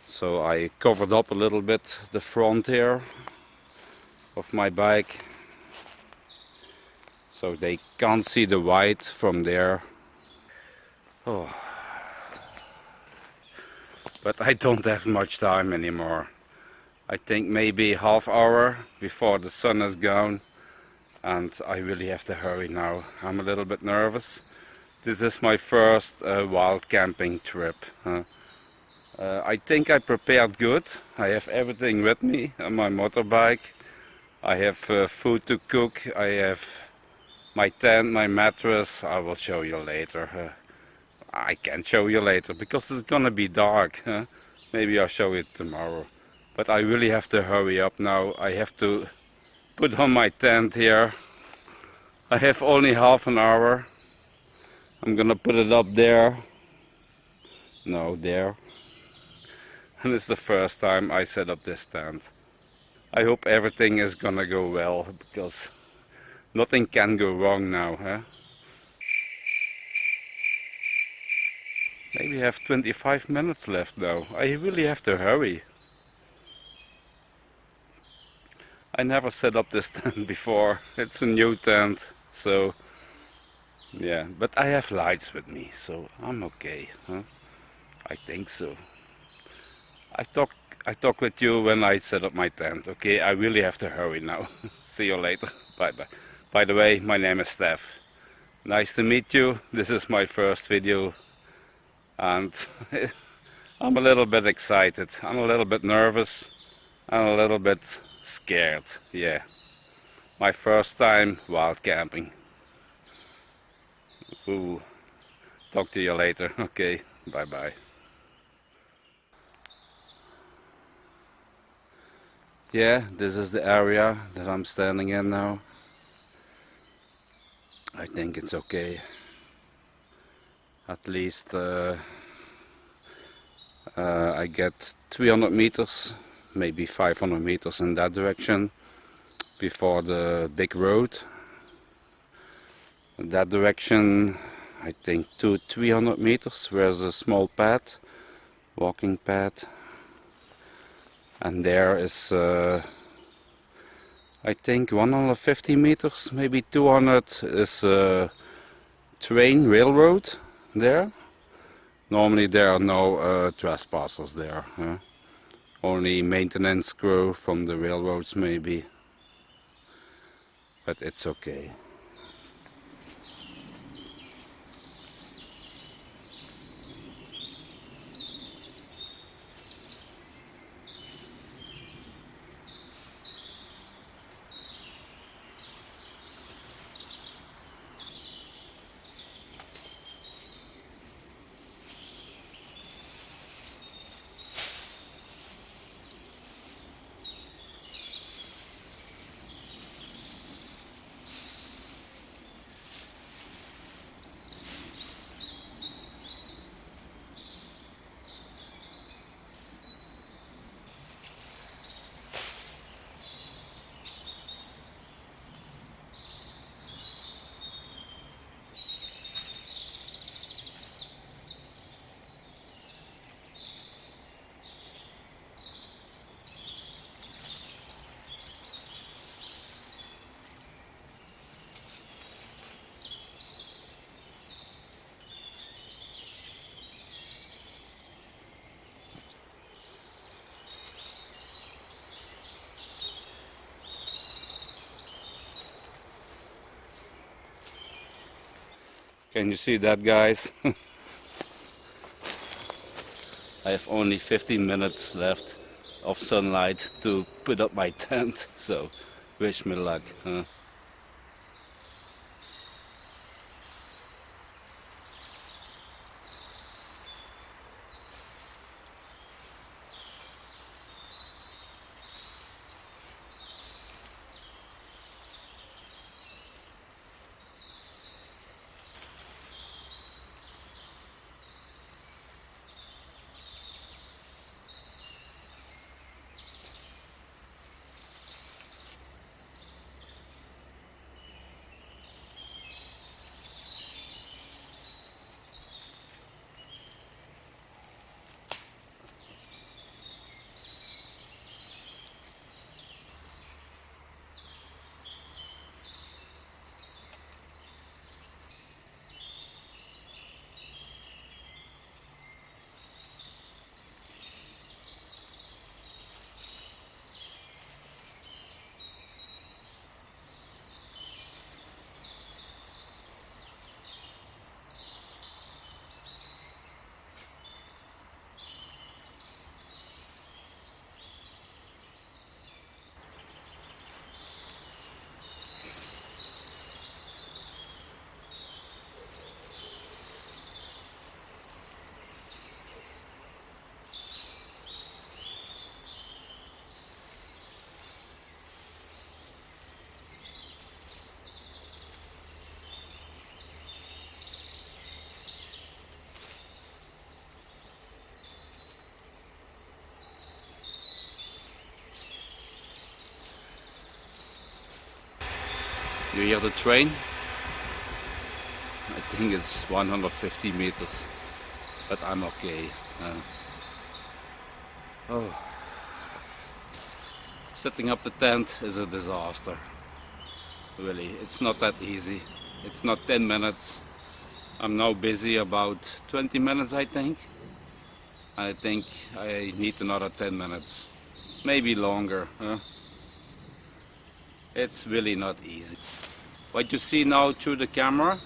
So I covered up a little bit the front here of my bike, so they can't see the white from there. Oh. But I don't have much time anymore. I think maybe half hour before the sun is gone, and I really have to hurry now. I'm a little bit nervous. This is my first wild camping trip. I think I prepared good. I have everything with me on my motorbike. I have food to cook. I have my tent, my mattress. I will show you later. I can show you later because it's gonna be dark. Maybe I'll show it tomorrow. But I really have to hurry up now. I have to put on my tent here. I have only half an hour. I'm gonna put it up there. No, there. And it's the first time I set up this tent. I hope everything is gonna go well, because nothing can go wrong now, Maybe I have 25 minutes left though. I really have to hurry. I never set up this tent before. It's a new tent, so yeah. But I have lights with me, so I'm okay, I think so. I talk with you when I set up my tent, okay? I really have to hurry now. See you later. Bye bye. By the way, my name is Steph. Nice to meet you. This is my first video, and I'm a little bit excited. I'm a little bit nervous and a little bit scared. Yeah. My first time wild camping. Ooh. Talk to you later. Okay. Bye bye. Yeah, this is the area that I'm standing in now. I think it's okay. At least I get 300 meters, maybe 500 meters in that direction before the big road. In that direction, I think 200-300 meters, where's a small path, walking path. And there is, I think 150 meters, maybe 200 is train railroad there. Normally there are no trespassers there. Only maintenance crew from the railroads maybe. But it's okay. Can you see that, guys? I have only 15 minutes left of sunlight to put up my tent, so wish me luck. You hear the train? I think it's 150 meters, but I'm okay. Setting up the tent is a disaster. Really, it's not that easy. It's not 10 minutes. I'm now busy about 20 minutes, I think. I think I need another 10 minutes, maybe longer. It's really not easy. What you see now through the camera,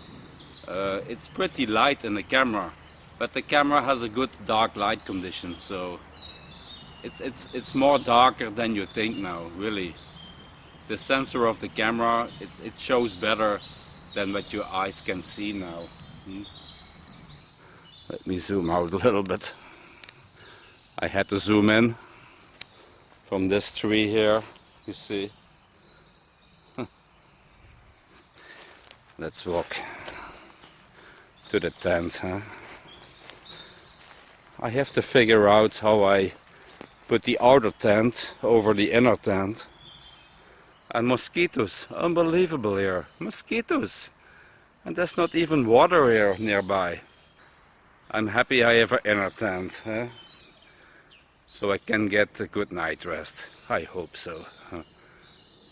it's pretty light in the camera, but the camera has a good dark light condition, so it's more darker than you think now, really. The sensor of the camera, it shows better than what your eyes can see now. Let me zoom out a little bit. I had to zoom in from this tree here, you see. Let's walk to the tent. I have to figure out how I put the outer tent over the inner tent. And mosquitoes, unbelievable here, mosquitoes. And there's not even water here nearby. I'm happy I have an inner tent, so I can get a good night rest. I hope so.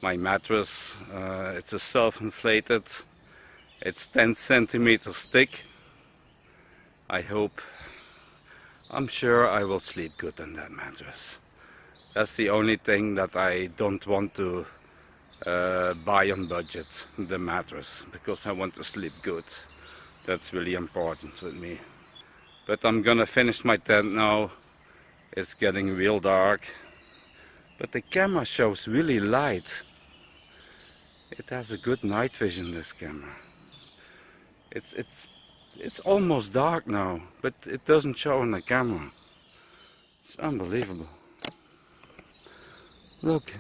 My mattress, it's a self-inflated. It's 10 centimeters thick. I'm sure I will sleep good in that mattress. That's the only thing that I don't want to buy on budget, the mattress, because I want to sleep good. That's really important with me. But I'm gonna finish my tent now. It's getting real dark, but the camera shows really light. It has a good night vision, this camera. It's almost dark now, but it doesn't show on the camera. It's unbelievable. Look.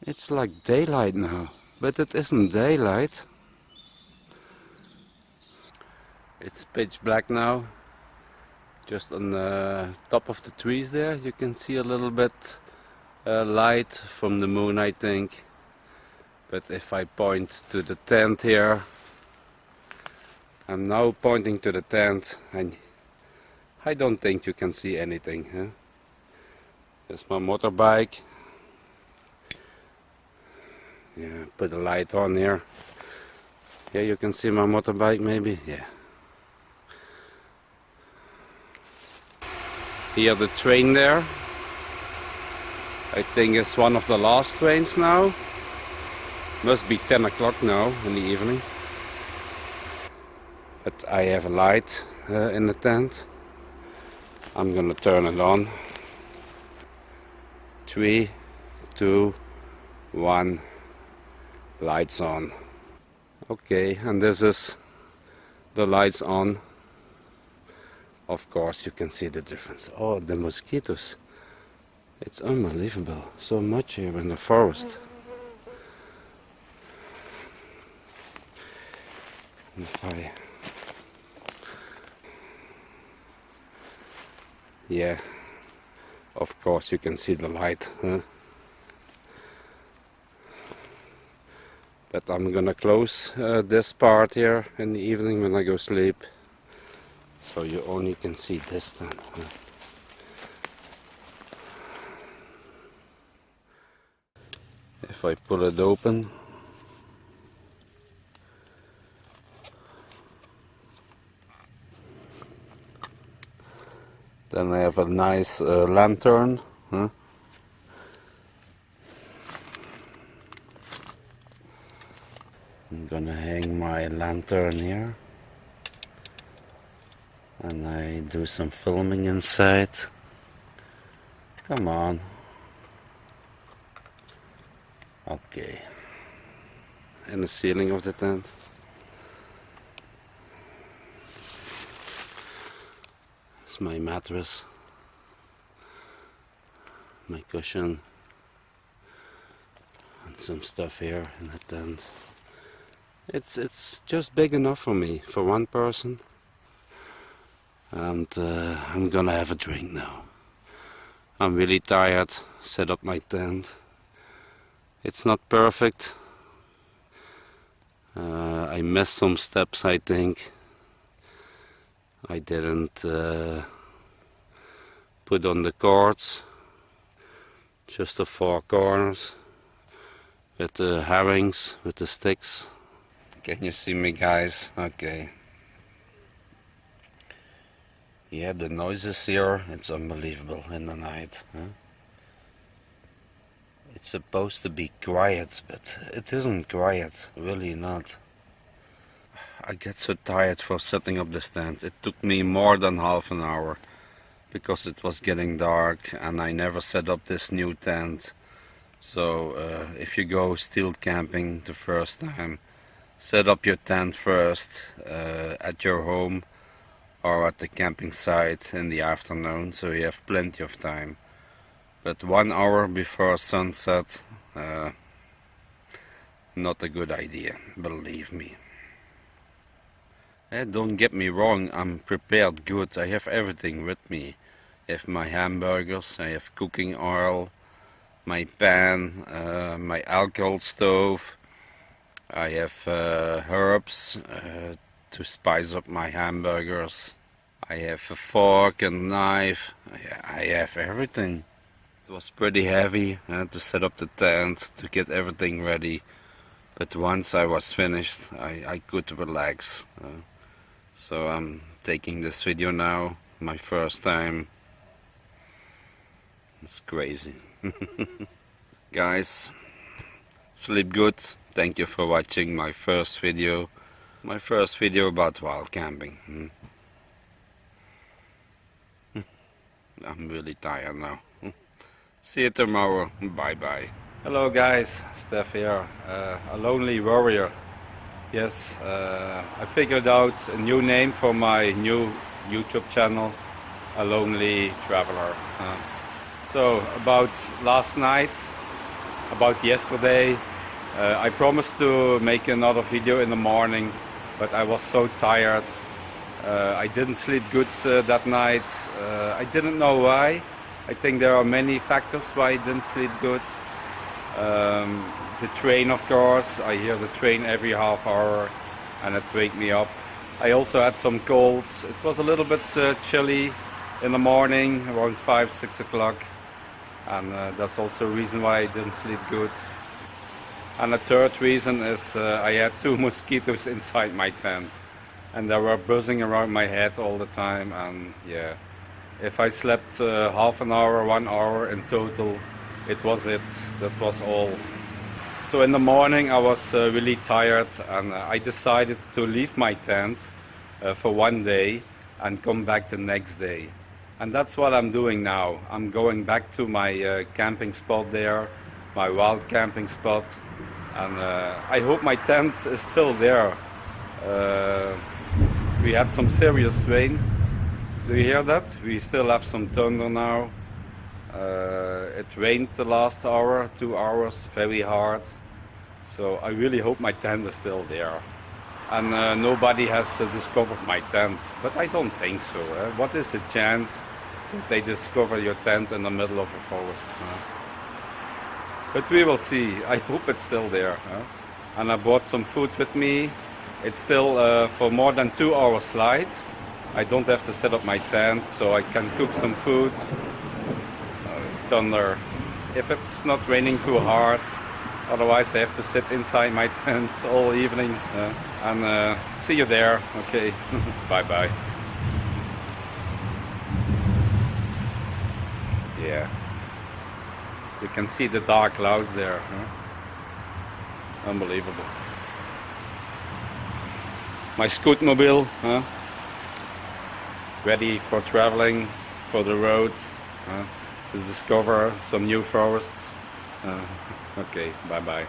It's like daylight now, but it isn't daylight. It's pitch black now. Just on the top of the trees there, you can see a little bit light from the moon, I think. But if I point to the tent here, I'm now pointing to the tent, and I don't think you can see anything. There's my motorbike. Yeah, put a light on here. Yeah, you can see my motorbike maybe. Yeah. Hear the train there. I think it's one of the last trains now. Must be 10 o'clock now in the evening. But I have a light in the tent. I'm gonna turn it on. 3, 2, 1. Lights on. Okay, and this is the lights on. Of course you can see the difference. Oh, the mosquitoes. It's unbelievable. So much here in the forest. Yeah, of course you can see the light. But I'm gonna close this part here in the evening when I go sleep. So you only can see this then. If I pull it open, then I have a nice lantern. I'm gonna hang my lantern here, and I do some filming inside. Come on. Okay. In the ceiling of the tent. It's my mattress, my cushion, and some stuff here in the tent. It's just big enough for me, for one person. And I'm gonna have a drink now. I'm really tired. Set up my tent. It's not perfect. I missed some steps, I think. I didn't put on the cords, just the four corners with the herrings, with the sticks. Can you see me, guys? Okay. Yeah, the noises here, it's unbelievable in the night. Huh? It's supposed to be quiet, but it isn't quiet, really not. I get so tired for setting up this tent. It took me more than half an hour because it was getting dark and I never set up this new tent. So if you go steel camping the first time, set up your tent first at your home or at the camping site in the afternoon, so you have plenty of time. But 1 hour before sunset, not a good idea, believe me. Don't get me wrong, I'm prepared good, I have everything with me. I have my hamburgers, I have cooking oil, my pan, my alcohol stove, I have herbs to spice up my hamburgers, I have a fork and knife, I have everything. It was pretty heavy to set up the tent, to get everything ready, but once I was finished I could relax. So I'm taking this video now, my first time. It's crazy. Guys, sleep good. Thank you for watching my first video. My first video about wild camping. I'm really tired now. See you tomorrow. Bye bye. Hello guys, Steph here. A lonely warrior. Yes, I figured out a new name for my new YouTube channel, A Lonely Traveler. So about last night, about yesterday, I promised to make another video in the morning, but I was so tired. I didn't sleep good that night. I didn't know why. I think there are many factors why I didn't sleep good. The train, of course, I hear the train every half hour and it wakes me up. I also had some colds. It was a little bit chilly in the morning, around 5-6 o'clock, and that's also a reason why I didn't sleep good. And the third reason is I had 2 mosquitoes inside my tent and they were buzzing around my head all the time, and yeah, if I slept half an hour, 1 hour in total, it was it, that was all. So in the morning I was really tired and I decided to leave my tent for 1 day and come back the next day. And that's what I'm doing now. I'm going back to my camping spot there, my wild camping spot, and I hope my tent is still there. We had some serious rain. Do you hear that? We still have some thunder now. It rained the last hour, 2 hours, very hard. So I really hope my tent is still there. And nobody has discovered my tent, but I don't think so. What is the chance that they discover your tent in the middle of a forest? But we will see. I hope it's still there. And I brought some food with me. It's still for more than 2 hours slide. I don't have to set up my tent, so I can cook some food. Thunder. If it's not raining too hard, otherwise I have to sit inside my tent all evening. And see you there. Okay. Bye bye. Yeah. You can see the dark clouds there. Unbelievable. My scootmobile, ready for traveling, for the road, to discover some new forests. Okay, bye bye.